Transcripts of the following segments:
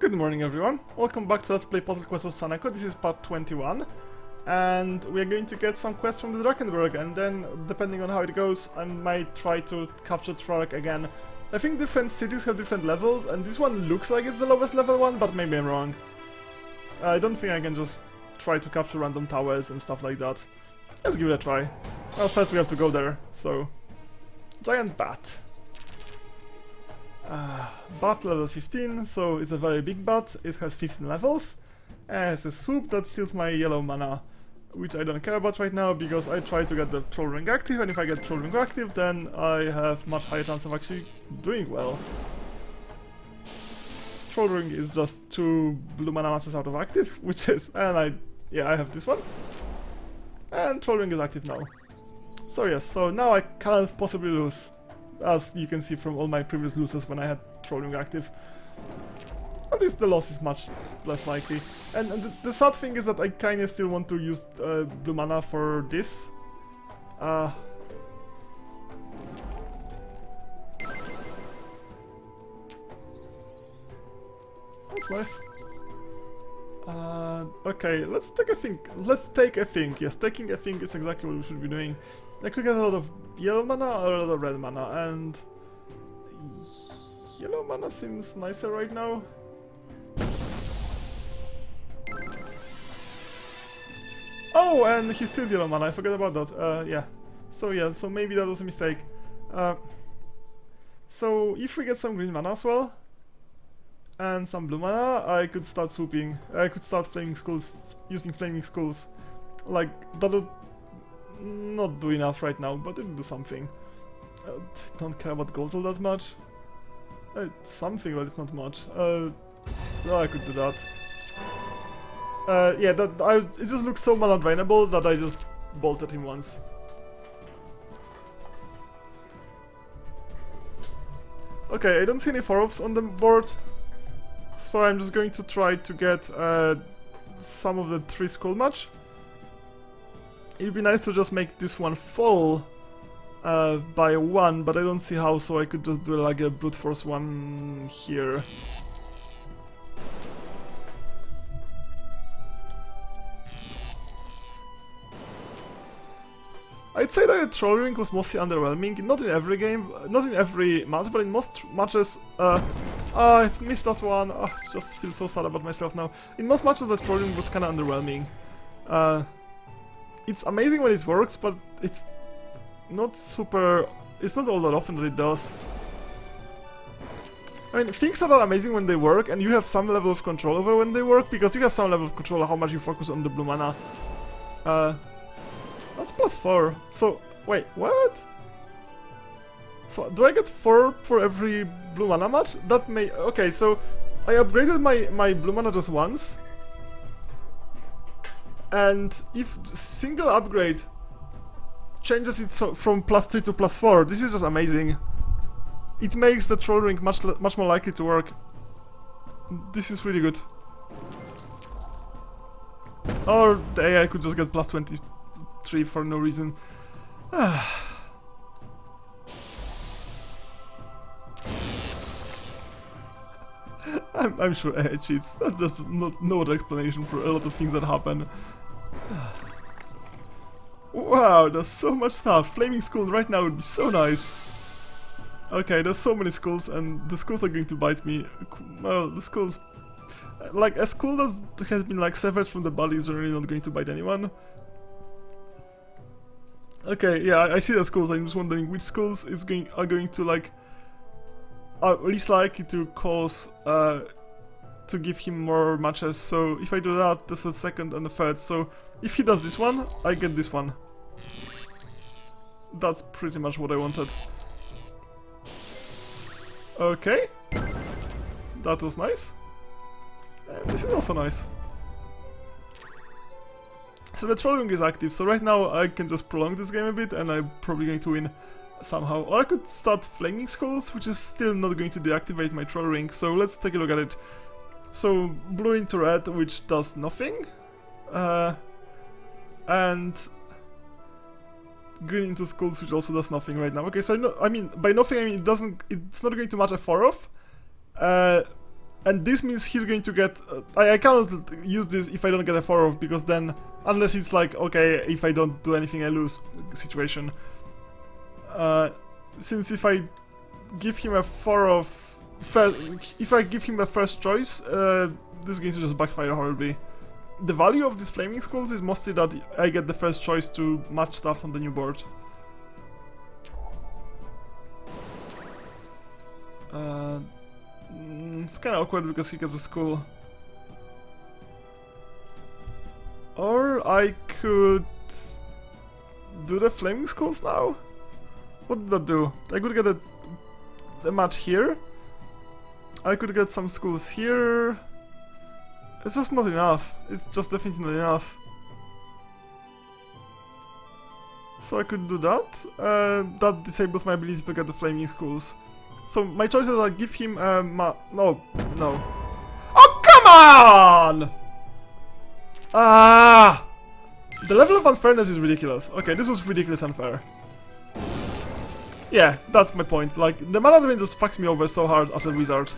Good morning everyone, welcome back to Let's Play Puzzle Quest of Saneko. This is part 21 and we are going to get some quests from the Drakenberg, and then depending on how it goes I might try to capture Trolloc again. I think different cities have different levels and this one looks like it's the lowest level one, but maybe I'm wrong. I don't think I can just try to capture random towers and stuff like that. Let's give it a try. Well, first we have to go there, so... Giant bat. Bat level 15, so it's a very big bat. It has 15 levels. And it has a swoop that steals my yellow mana, which I don't care about right now because I try to get the troll ring active, and if I get troll ring active then I have much higher chance of actually doing well. Troll ring is just 2 blue mana matches out of active, which is... and I have this one. And troll ring is active now. So yes, so now I can't possibly lose, as you can see from all my previous losses when I had trolling active. At least the loss is much less likely. And the sad thing is that I kinda still want to use blue mana for this. That's nice. Okay, let's take a think. Let's take a think. Yes, taking a think is exactly what we should be doing. I could get a lot of yellow mana or a lot of red mana, and yellow mana seems nicer right now. Oh, and he steals yellow mana, I forgot about that. Yeah. So maybe that was a mistake. So if we get some green mana as well, and some blue mana, I could start swooping. I could start flaming skulls, using flaming skulls. Like, that would not do enough right now, but it'll do something. I don't care about gold all that much. It's something, but it's not much. So I could do that. Yeah, it just looks so mana drainable that I just bolted him once. Okay, I don't see any 4-offs on the board, so I'm just going to try to get some of the 3 skull match. It'd be nice to just make this one fall by 1, but I don't see how, so I could just do like a brute force one here. I'd say that the troll ring was mostly underwhelming, not in every game, not in every match, but in most matches. I missed that one. I just feel so sad about myself now. In most matches the troll ring was kinda underwhelming. It's amazing when it works, but it's not super... it's not all that often that it does. I mean, things are amazing when they work, and you have some level of control over when they work, because you have some level of control of how much you focus on the blue mana. That's +4. So, wait, what? So, do I get 4 for every blue mana match? That may... okay, so I upgraded my blue mana just once. And if single upgrade changes it from +3 to +4, this is just amazing. It makes the troll ring much more likely to work. This is really good. Or the AI could just get +23 for no reason. I'm sure AI cheats. That's just no other explanation for a lot of things that happen. Wow, there's so much stuff. Flaming skull right now would be so nice. Okay, there's so many skulls, and the skulls are going to bite me. Well, the skulls... like, a skull that has been like severed from the body is really not going to bite anyone. Okay, yeah, I see the skulls. I'm just wondering which skulls are going to like... are least likely to cause... to give him more matches. So if I do that, there's a second and a third. So if he does this one, I get this one. That's pretty much what I wanted. Okay. That was nice. And this is also nice. So the troll ring is active, so right now I can just prolong this game a bit and I'm probably going to win somehow. Or I could start flaming skulls, which is still not going to deactivate my troll ring, so let's take a look at it. So blue into red, which does nothing. And green into skulls, which also does nothing right now. Okay, so I mean by nothing I mean it's not going to match a 4-off. And this means he's going to get... I cannot use this if I don't get a 4-off, because then... Unless it's like, okay, if I don't do anything I lose situation. Since if I give him a 4-off... If I give him a first choice, this is going to just backfire horribly. The value of these flaming skulls is mostly that I get the first choice to match stuff on the new board. It's kinda awkward because he gets a skull. Or I could do the flaming skulls now? What did that do? I could get a match here. I could get some skulls here. It's just not enough. It's just definitely not enough. So I could do that. That disables my ability to get the flaming skulls. So my choices are give him a no. Oh, come on! Ah! The level of unfairness is ridiculous. Okay, this was ridiculous unfair. Yeah, that's my point. Like, the mana drain just fucks me over so hard as a wizard.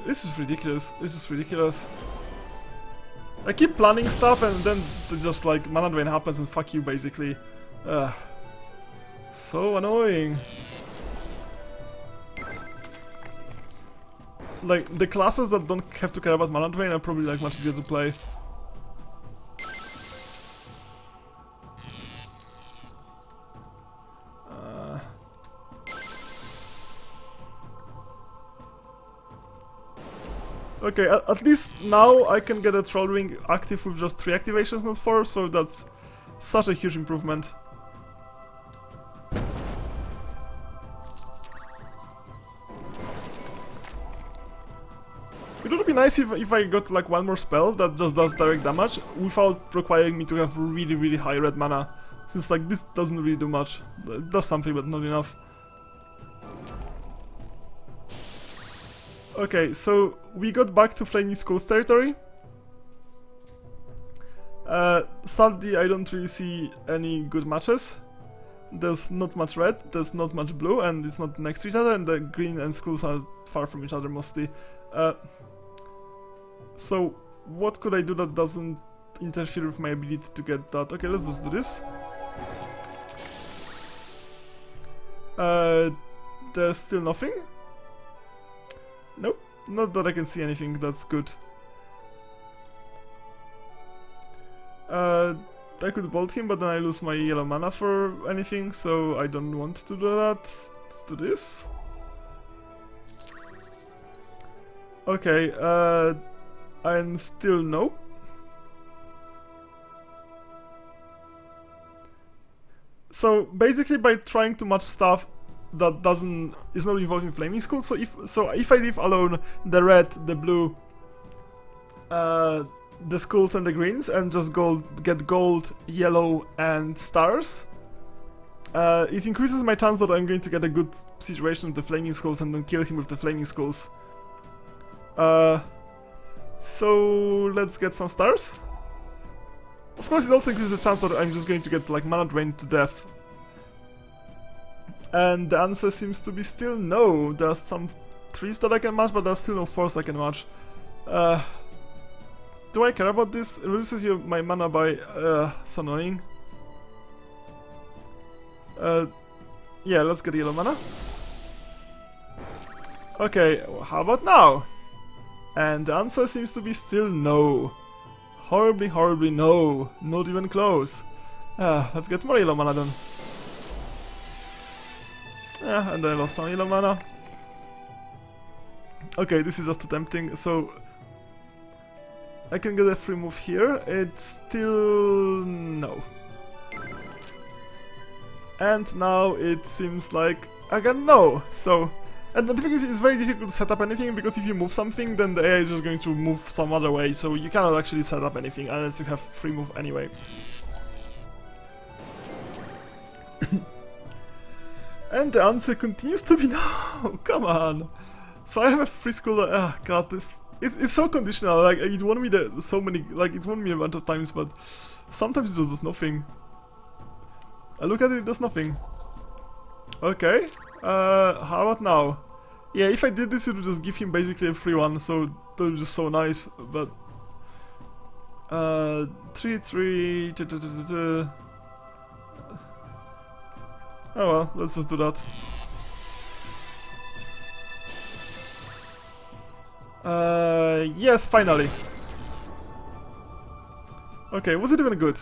This is ridiculous. This is ridiculous. I keep planning stuff and then just like mana drain happens and fuck you basically. So annoying. Like, the classes that don't have to care about mana drain are probably like much easier to play. Okay, at least now I can get a Troll Ring active with just 3 activations, not 4, so that's such a huge improvement. It would be nice if I got like one more spell that just does direct damage without requiring me to have really high red mana, since like this doesn't really do much. It does something but not enough. Okay, so we got back to Flaming Skulls territory. Sadly, I don't really see any good matches. There's not much red, there's not much blue, and it's not next to each other, and the green and skulls are far from each other mostly. So, what could I do that doesn't interfere with my ability to get that? Okay, let's just do this. There's still nothing? Nope, not that I can see anything that's good. I could bolt him, but then I lose my yellow mana for anything, so I don't want to do that. Let's do this. Okay, and still no. So basically, by trying to match stuff that is not involving Flaming Skull, so if I leave alone the red, the blue, the skulls and the greens, and just get gold, yellow, and stars, it increases my chance that I'm going to get a good situation with the Flaming Skulls and then kill him with the Flaming Skulls. So let's get some stars. Of course, it also increases the chance that I'm just going to get like mana drained to death. And the answer seems to be still no. There's some 3s that I can match, but there's still no 4s I can match. Do I care about this? It reduces my mana by... it's annoying. Yeah, let's get yellow mana. Okay, how about now? And the answer seems to be still no. Horribly no. Not even close. Let's get more yellow mana then. Yeah, and then I lost some yellow mana. Okay, this is just too tempting, so... I can get a free move here, it's still... no. And now it seems like... again, no! So... and the thing is, it's very difficult to set up anything, because if you move something, then the AI is just going to move some other way, so you cannot actually set up anything unless you have free move anyway. And the answer continues to be no! Come on! So I have a free skull. God, this it's so conditional. Like it won me it won me a bunch of times, but sometimes it just does nothing. I look at it, it does nothing. Okay, How about now? Yeah, if I did this, it would just give him basically a free one, so that would be just so nice, but... 3-3... Oh well, let's just do that. Yes, finally. Okay, was it even good?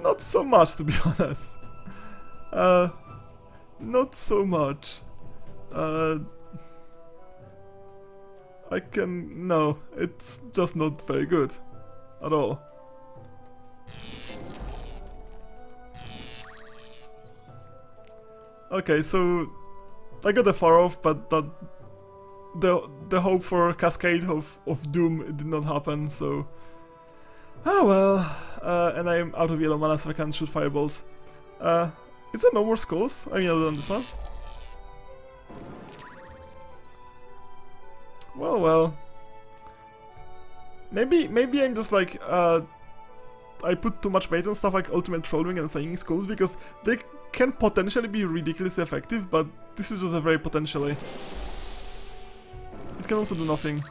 Not so much, to be honest. Not so much. No, it's just not very good at all. Okay, so I got a far off, but the hope for a cascade of doom did not happen, so... Oh well, and I'm out of yellow mana, so I can't shoot fireballs. Is there no more skulls? I mean, other than this one? Well. Maybe I'm just like, I put too much weight on stuff like ultimate trolling and flaming skulls, because they can potentially be ridiculously effective, but this is just a very potentially. It can also do nothing.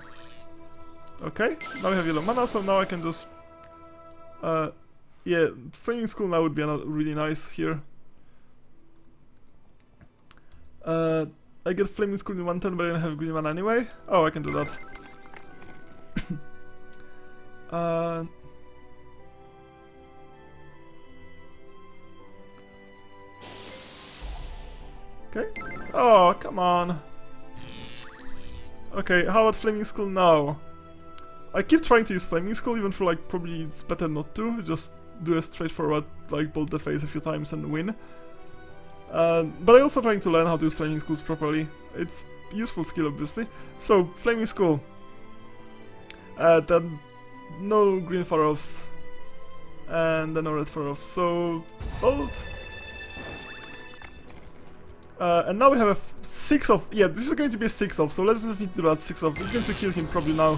Okay, now we have yellow mana, so now I can just... yeah, flaming skull now would be really nice here. I get flaming skull in one turn, but I don't have green mana anyway. Oh, I can do that. Okay. Oh, come on. Okay, how about flaming skull now? I keep trying to use flaming skull, even though like probably it's better not to. Just do a straightforward like bolt the face a few times and win. But I'm also trying to learn how to use flaming skulls properly. It's useful skill, obviously. So flaming skull. Then no green far-offs, and then no red far-offs. So bolt. And now we have a 6 of. Yeah, this is going to be a 6 of. So let's definitely do that 6 of. It's going to kill him probably now.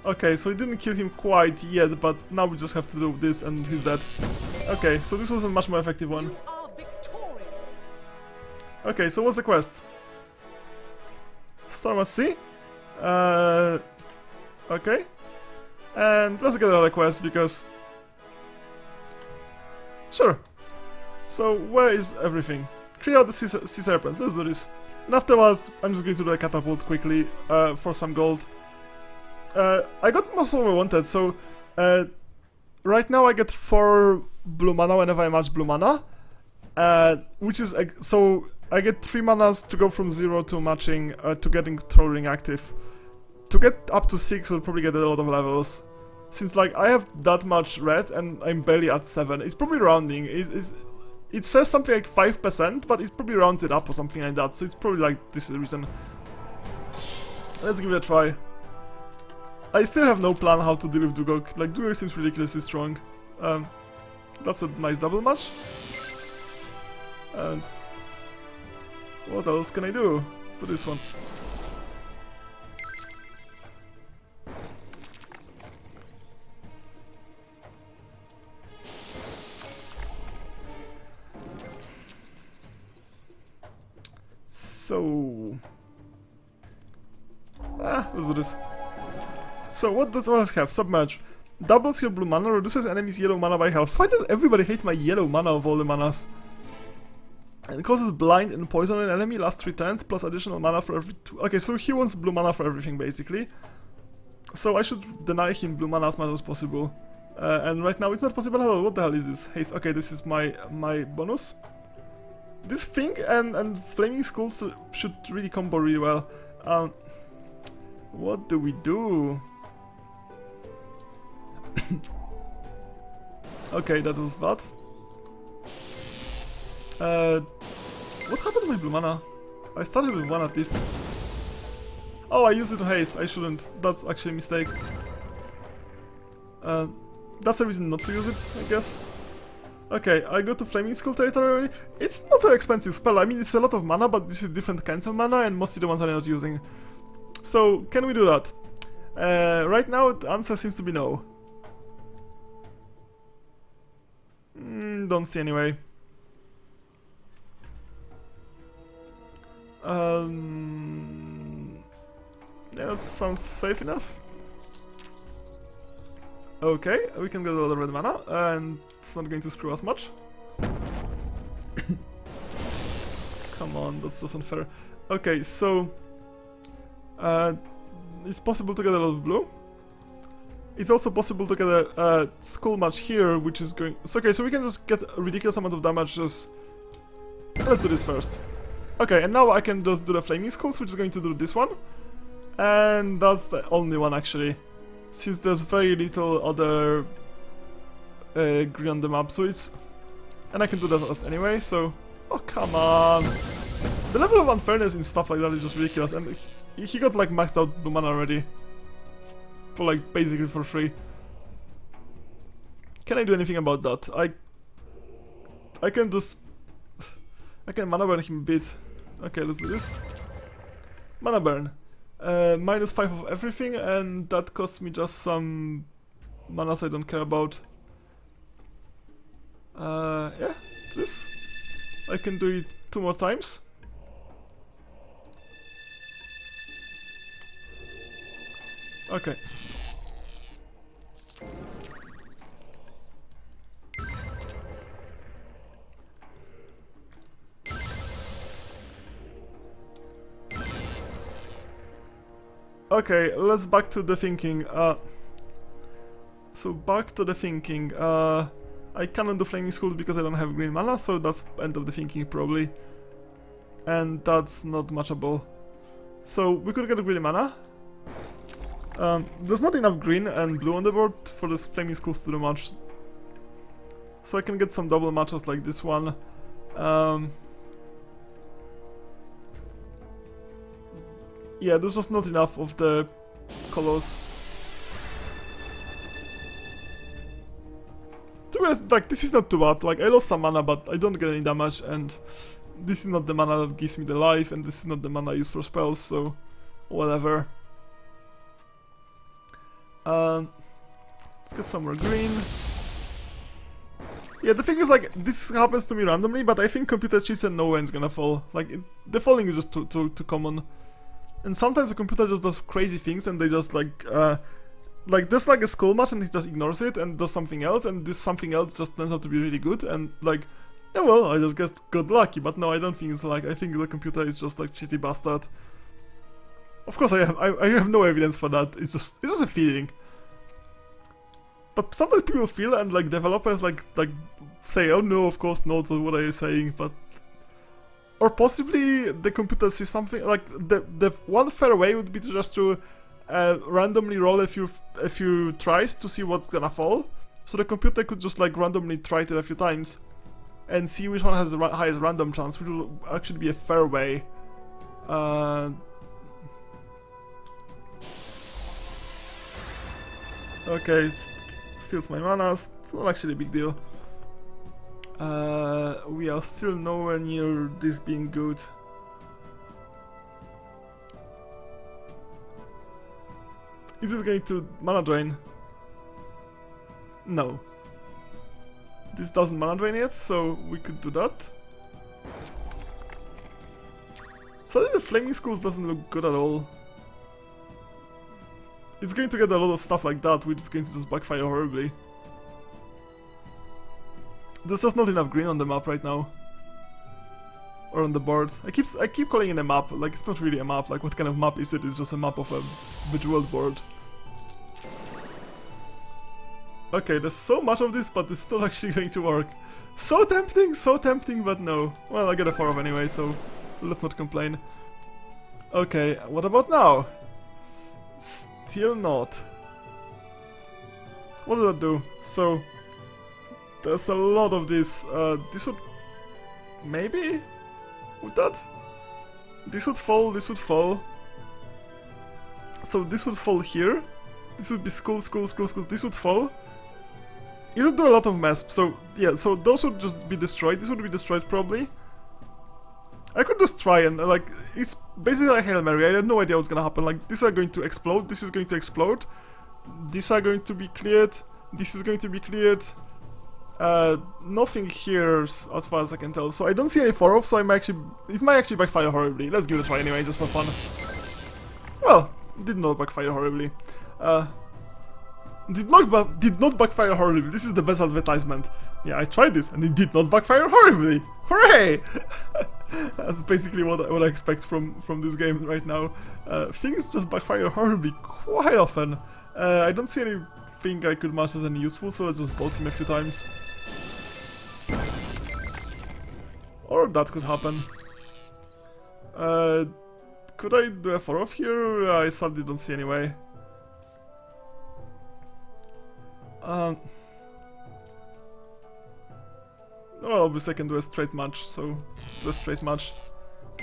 Okay, so it didn't kill him quite yet, but now we just have to do this and he's dead. Okay, so this was a much more effective one. Okay, so what's the quest? Storm at Sea? Okay. And let's get another quest because... Sure. So, where is everything? Clear out the sea serpents, let's do this. And afterwards, I'm just going to do a catapult quickly for some gold. I got most of what I wanted, so right now I get 4 blue mana whenever I match blue mana, which is so I get 3 manas to go from 0 to matching to getting trolling active. To get up to 6, I'll probably get a lot of levels. Since like I have that much red and I'm barely at 7, it's probably rounding. It says something like 5%, but it's probably rounded up or something like that. So it's probably like this is the reason. Let's give it a try. I still have no plan how to deal with Dugok. Like, Dugok seems ridiculously strong. That's a nice double match. What else can I do? So this one. So... let's do this. So what does Ours have? Submerge. Doubles your blue mana, reduces enemies' yellow mana by half. Why does everybody hate my yellow mana of all the manas? And causes blind and poison an enemy, last 3 turns, plus additional mana for every 2... Okay, so he wants blue mana for everything, basically. So I should deny him blue mana as much as possible. And right now it's not possible at all. What the hell is this? Haste. Okay, this is my bonus. This thing and Flaming Skulls should really combo really well. What do we do? Okay, that was bad. What happened to my blue mana? I started with 1 at least. Oh, I used it to haste. I shouldn't. That's actually a mistake. That's a reason not to use it, I guess. Okay, I go to Flaming Skull territory. It's not an expensive spell. I mean, it's a lot of mana, but this is different kinds of mana, and mostly the ones I'm not using. So, can we do that? Right now, the answer seems to be no. Don't see any way. Yeah, that sounds safe enough. Okay, we can get a lot of red mana, and it's not going to screw us much. Come on, that's just unfair. Okay, so it's possible to get a lot of blue. It's also possible to get a skull match here, which is going... So, okay, so we can just get a ridiculous amount of damage just... Let's do this first. Okay, and now I can just do the flaming skulls, which is going to do this one. And that's the only one, actually. Since there's very little other green on the map, so it's... And I can do that anyway, so... Oh, come on! The level of unfairness in stuff like that is just ridiculous, and he got like maxed out blue mana already. For like, basically for free. Can I do anything about that? I can just... I can mana burn him a bit. Okay, let's do this. Mana burn. -5 of everything, and that costs me just some manas I don't care about. Yeah, this. I can do it 2 more times. Okay. Okay, let's back to the thinking. So back to the thinking. I cannot do flaming skulls because I don't have green mana, so that's end of the thinking probably. And that's not matchable. So we could get a green mana. There's not enough green and blue on the board for this flaming skulls to do much. So I can get some double matches like this one. Yeah, there's just not enough of the colors. To be honest, like, this is not too bad. Like, I lost some mana, but I don't get any damage, and this is not the mana that gives me the life, and this is not the mana I use for spells, so whatever. Let's get some more green. Yeah, the thing is, like, this happens to me randomly, but I think computer cheats and no one's gonna fall. Like, the falling is just too common. And sometimes the computer just does crazy things and they just like there's like a skull match and he just ignores it and does something else, and this something else just turns out to be really good, and like, yeah, well, I just got lucky. But no, I don't think it's like, I think the computer is just like cheaty bastard. Of course I have no evidence for that, it's just a feeling. But sometimes people feel, and like developers like say, oh no, of course not, so what are you saying? But or possibly the computer sees something, like the one fair way would be to just randomly roll a few tries to see what's gonna fall. So the computer could just like randomly try it a few times and see which one has the highest random chance, which will actually be a fair way. Okay, steals my mana, it's not actually a big deal. We are still nowhere near this being good. Is this going to mana drain? No. This doesn't mana drain yet, so we could do that. Suddenly the flaming skulls doesn't look good at all. It's going to get a lot of stuff like that, which is going to just backfire horribly. There's just not enough green on the map right now. Or on the board. I keep calling it a map, like it's not really a map, like what kind of map is it? It's just a map of a bejeweled board. Okay, there's so much of this, but it's still actually going to work. So tempting, but no. Well, I get a 4 of anyway, so let's not complain. Okay, what about now? Still not. What did that do? So, there's a lot of this. This would... Maybe? Would that? This would fall, this would fall. So this would fall here. This would be skull, this would fall. It would do a lot of mess, so yeah, so those would just be destroyed. This would be destroyed probably. I could just try and like, it's basically like Hail Mary. I had no idea what's gonna happen. Like, these are going to explode, this is going to explode. These are going to be cleared, this is going to be cleared. Nothing here as far as I can tell, so I don't see any 4-off, so it might actually backfire horribly. Let's give it a try anyway, just for fun. Well, did not backfire horribly. Did not backfire horribly. This is the best advertisement. Yeah, I tried this and it did not backfire horribly. Hooray! That's basically what I expect from this game right now. Things just backfire horribly quite often. I don't see anything I could master as any useful, so let's just bolt him a few times. Or that could happen. Could I do a 4-off here? I sadly don't see any way. Well, obviously I can do a straight match, so do a straight match.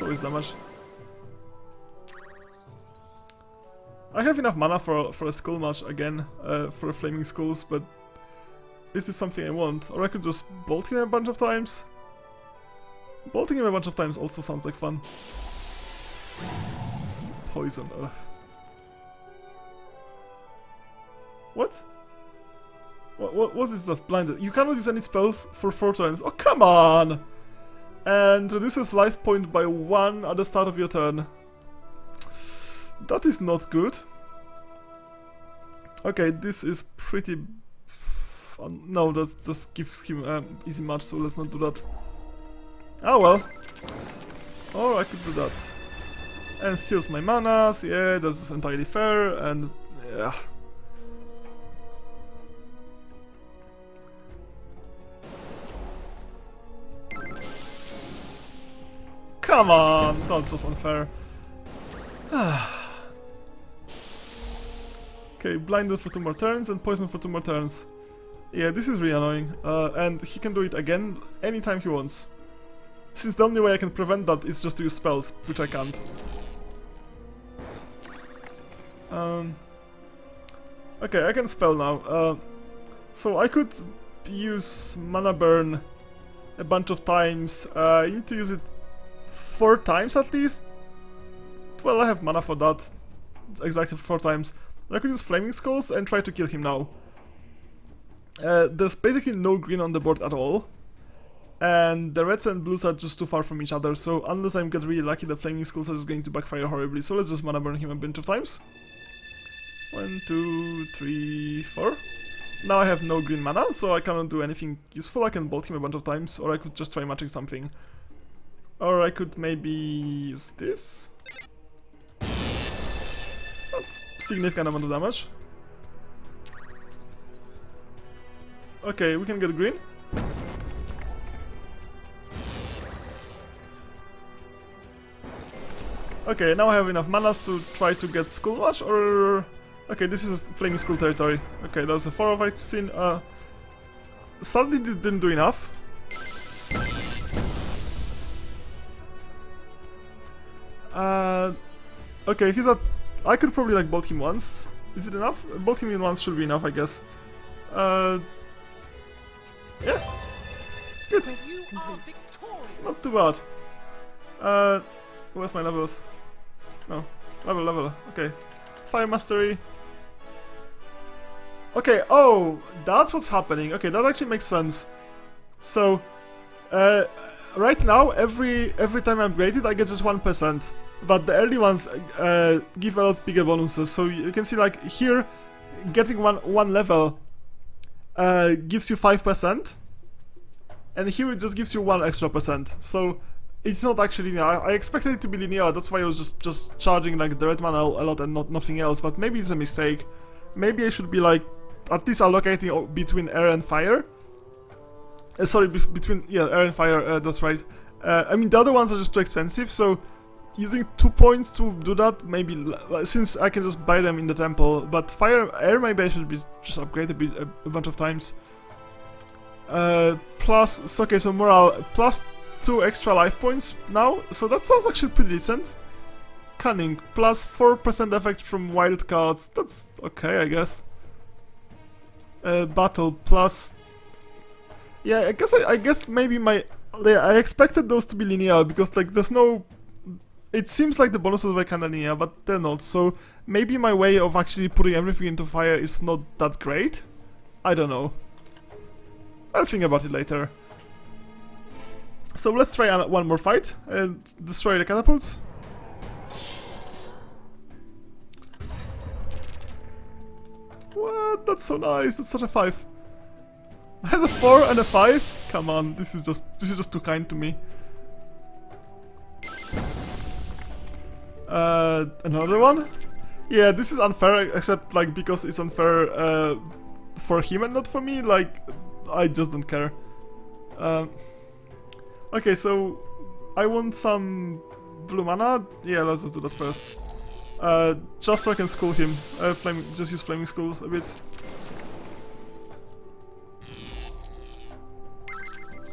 Always damage. I have enough mana for a skull match again, for flaming skulls, but this is something I want. Or I could just bolt him a bunch of times. Bolting him a bunch of times also sounds like fun. Poison, ugh. What? What is this? Blinded. You cannot use any spells for 4 turns. Oh, come on! And reduces life point by 1 at the start of your turn. That is not good. Okay, this is pretty... no, that just gives him easy match, so let's not do that. Oh well. Or I could do that. And steals my manas, yeah, that's entirely fair, and... yeah. Come on, that's just unfair. Okay, blinded for 2 more turns and poison for 2 more turns. Yeah, this is really annoying. And he can do it again anytime he wants. Since the only way I can prevent that is just to use spells, which I can't. Okay, I can spell now. So I could use mana burn a bunch of times. I need to use it 4 times at least. Well, I have mana for that. Exactly 4 times. I could use Flaming Skulls and try to kill him now. There's basically no green on the board at all. And the reds and blues are just too far from each other, so unless I get really lucky, the Flaming Skulls are just going to backfire horribly. So let's just mana burn him a bunch of times. 1, 2, 3, 4. Now I have no green mana, so I cannot do anything useful. I can bolt him a bunch of times, or I could just try matching something. Or I could maybe use this. That's significant amount of damage. Okay, we can get green. Okay, now I have enough manas to try to get Skull Match, or... okay, this is Flaming Skull territory. Okay, that's a 4-off I've seen. Sadly didn't do enough. Okay, he's at... I could probably like bolt him once. Is it enough? Bolting him once should be enough, I guess. Yeah. Good. It's not too bad. Where's my levels? No. Level. Okay. Fire Mastery. Okay, oh, that's what's happening. Okay, that actually makes sense. So, right now, every time I'm graded, I get just 1%. But the early ones give a lot bigger bonuses. So you can see, like, here, getting one level gives you 5%. And here it just gives you 1 extra %. So it's not actually linear. I expected it to be linear, that's why I was just charging like the red mana a lot and nothing else, but maybe it's a mistake. Maybe I should be like at least allocating between air and fire. Sorry, between air and fire, that's right. I mean the other ones are just too expensive, so using 2 points to do that, maybe, since I can just buy them in the temple, but air maybe I should just upgrade a bunch of times. Plus, okay, so morale, plus 2 extra life points now, so that sounds actually pretty decent. Cunning, plus 4% effect from wild cards, that's okay, I guess. Battle, plus... yeah, I guess maybe I expected those to be linear, because like there's no... it seems like the bonuses were kinda linear, but they're not, so maybe my way of actually putting everything into fire is not that great. I don't know. I'll think about it later. So let's try one more fight and destroy the catapults. What? That's so nice. That's such a 5. There's a 4 and a 5. Come on, this is just too kind to me. Another one? Yeah, this is unfair, except like because it's unfair for him and not for me. Like, I just don't care. Okay, so I want some blue mana. Yeah, let's just do that first. Just so I can school him. Just use flaming schools a bit.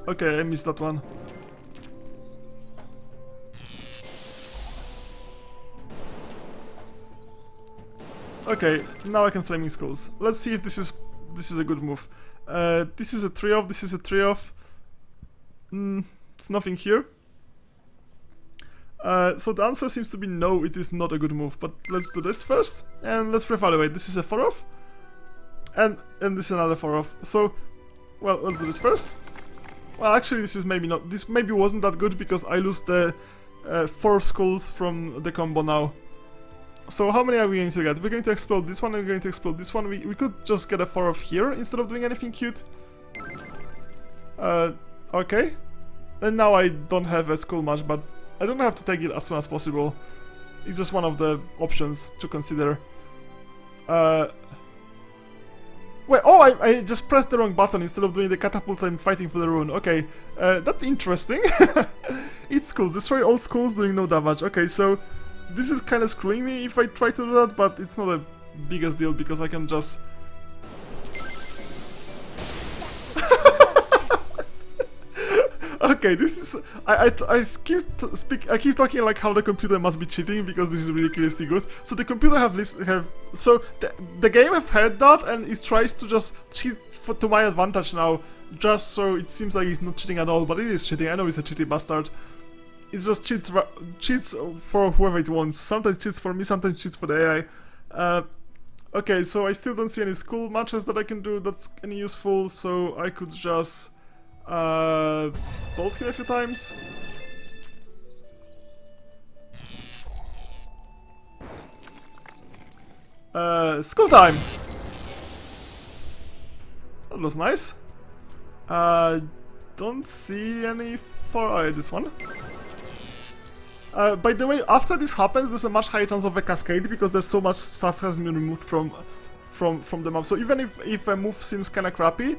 Okay, I missed that one. Okay, now I can flaming schools. Let's see if this is a good move. This is a 3-off. This is a 3-off. It's nothing here. So the answer seems to be no, it is not a good move. But let's do this first, and let's reevaluate. This is a 4-off, and this is another 4-off. So, well, let's do this first. Well, actually, this is maybe not. This maybe wasn't that good because I lose the 4 skulls from the combo now. So how many are we going to get? We're going to explode this one, and we're going to explode this one. We could just get a 4-off here instead of doing anything cute. Okay. And now I don't have a skull much, but I don't have to take it as soon as possible. It's just one of the options to consider. Wait, oh, I just pressed the wrong button. Instead of doing the catapults, I'm fighting for the rune. Okay, that's interesting. It's cool. Destroy all skulls doing no damage. Okay, so this is kind of screwing me if I try to do that, but it's not a biggest deal because I can just... Okay, this is... I keep talking like how the computer must be cheating because this is ridiculously good. So the computer so the game have heard that and it tries to just cheat to my advantage now, just so it seems like it's not cheating at all, but it is cheating. I know it's a cheaty bastard. It just cheats for whoever it wants. Sometimes cheats for me, sometimes cheats for the AI. Okay, so I still don't see any skull matches that I can do that's any useful, so I could just bolt him a few times. Skull time! That was nice. Don't see any for this one. By the way, after this happens, there's a much higher chance of a cascade because there's so much stuff has been removed from the map. So even if a move seems kinda crappy,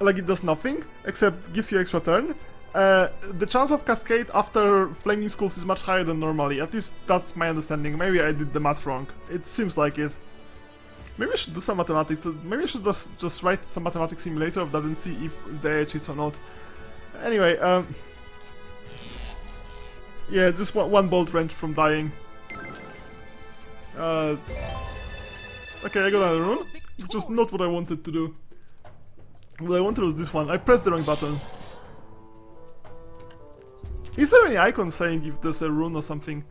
like it does nothing except gives you extra turn, the chance of cascade after flaming skulls is much higher than normally. At least that's my understanding. Maybe I did the math wrong. It seems like it. Maybe I should do some mathematics. Maybe I should just write some mathematics simulator of that and see if the AI cheats or not. Anyway, yeah, just one bolt range from dying. Okay, I got another rune, which was not what I wanted to do. What I wanted was this one. I pressed the wrong button. Is there any icon saying if there's a rune or something?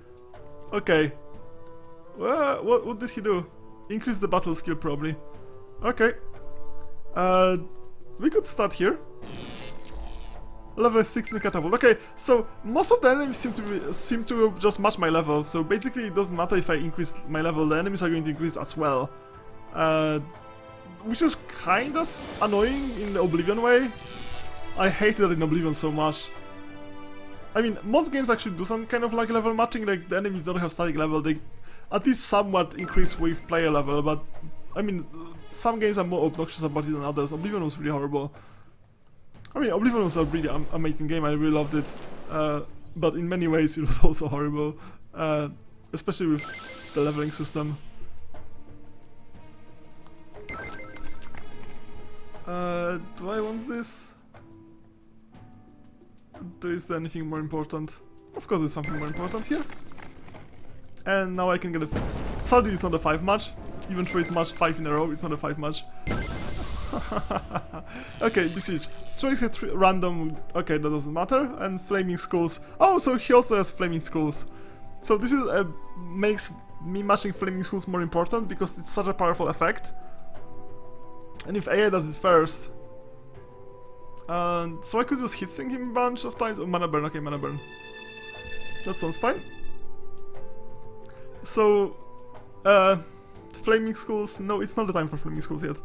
Okay. What did he do? Increase the battle skill probably. Okay. We could start here. Level 16 catapult. Okay, so most of the enemies seem to just match my level. So basically, it doesn't matter if I increase my level; the enemies are going to increase as well, which is kinda annoying in the Oblivion way. I hated that in Oblivion so much. I mean, most games actually do some kind of like level matching. Like the enemies don't have static level; they at least somewhat increase with player level. But I mean, some games are more obnoxious about it than others. Oblivion was really horrible. I mean, Oblivion was a really amazing game, I really loved it, but in many ways it was also horrible, especially with the leveling system. Do I want this? Is there anything more important? Of course there's something more important here. And now I can get a... Sadly it's not a 5 match, even though it matched 5 in a row, it's not a 5 match. Okay, Besiege. Strikes at random. Okay, that doesn't matter. And Flaming Skulls. Oh, so he also has Flaming Skulls. So this is makes me matching Flaming Skulls more important because it's such a powerful effect. And if AI does it first, So I could just hit sync him a bunch of times. Oh, mana burn, okay, mana burn. That sounds fine. So, Flaming Skulls, no, it's not the time for Flaming Skulls yet.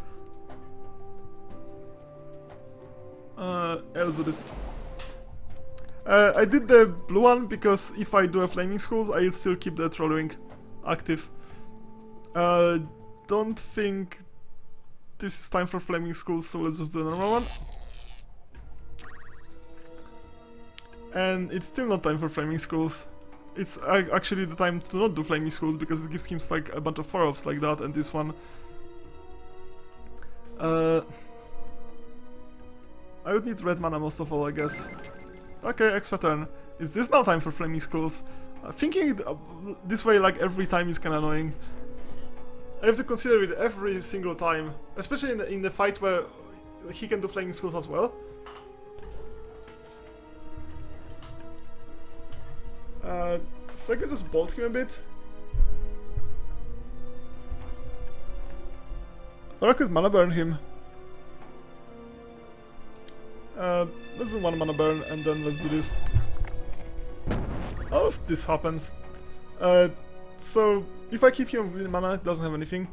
Let's do this. I did the blue one because if I do a Flaming Skulls, I still keep the Troll Ring active. Don't think this is time for Flaming Skulls, so let's just do a normal one. And it's still not time for Flaming Skulls. It's actually the time to not do Flaming Skulls because it gives him like a bunch of 4-offs like that, and this one. I would need red mana most of all, I guess. Okay, extra turn. Is this now time for Flaming Skulls? Thinking this way like every time is kinda annoying. I have to consider it every single time, especially in the fight where he can do Flaming Skulls as well. So I could just bolt him a bit. Or I could mana burn him. Let's do one mana burn and then let's do this. Oh, this happens. So if I keep him with green mana, it doesn't have anything.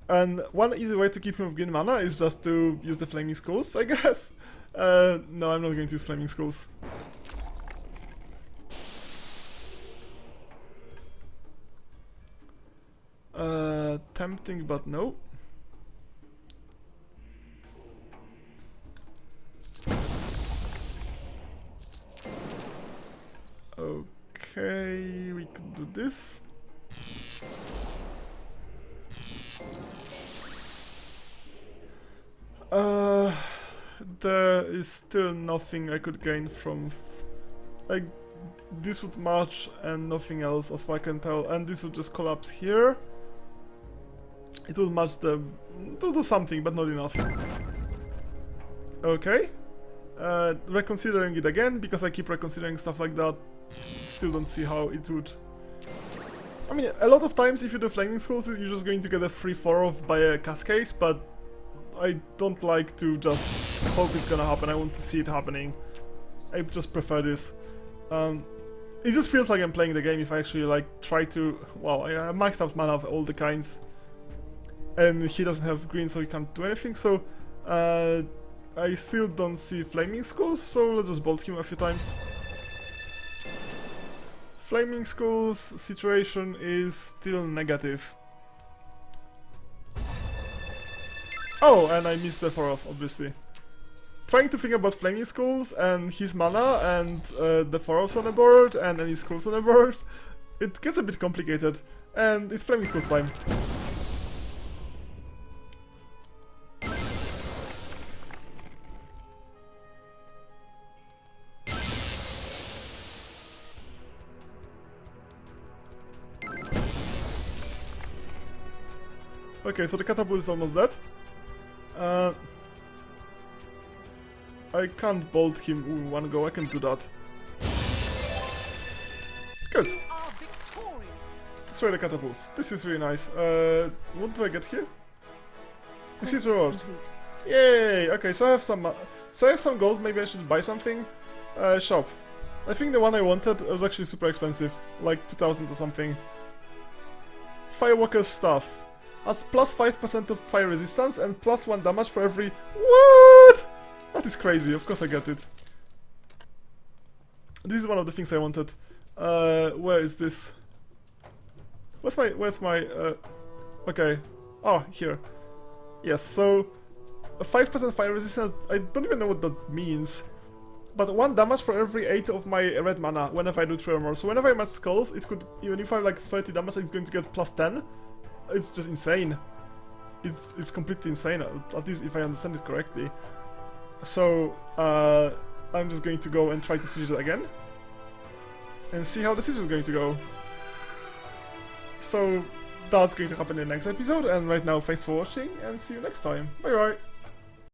And one easy way to keep him with green mana is just to use the Flaming Skulls, I guess. No, I'm not going to use Flaming Skulls. Tempting, but no. Okay, we could do this. There is still nothing I could gain from like this would march and nothing else as far as I can tell, and this would just collapse here. It will match the... it will do something, but not enough. Okay. Reconsidering it again, because I keep reconsidering stuff like that. Still don't see how it would... I mean, a lot of times if you do Flaming Skulls, you're just going to get a free 4-off by a Cascade, but I don't like to just hope it's gonna happen. I want to see it happening. I just prefer this. It just feels like I'm playing the game if I actually like try to... Wow, I maxed out mana of all the kinds. And he doesn't have green, so he can't do anything, so... I still don't see Flaming Skulls, so let's just bolt him a few times. Flaming Skulls situation is still negative. Oh, and I missed the 4-off, obviously. Trying to think about Flaming Skulls and his mana and the 4-offs on the board and any skulls on the board, it gets a bit complicated. And it's Flaming Skulls time. Okay, so the catapult is almost dead. I can't bolt him in one go, I can do that. Good. Destroy the catapults. This is really nice. What do I get here? This is reward. Yay! Okay, so I have some gold, maybe I should buy something. Shop. I think the one I wanted was actually super expensive. Like 2000 or something. Firewalker's Staff. Has plus 5% of fire resistance and plus 1 damage for every... What? That is crazy, of course I get it. This is one of the things I wanted. Where is this? Where's my... Okay. Oh, here. Yes, so... 5% fire resistance, I don't even know what that means. But 1 damage for every 8 of my red mana whenever I do 3 or more. So whenever I match skulls, it could... Even if I have like 30 damage, it's going to get plus 10. It's just insane. It's completely insane, at least if I understand it correctly. So, I'm just going to go and try to siege it again. And see how the siege is going to go. So, that's going to happen in the next episode, and right now, thanks for watching, and see you next time. Bye bye!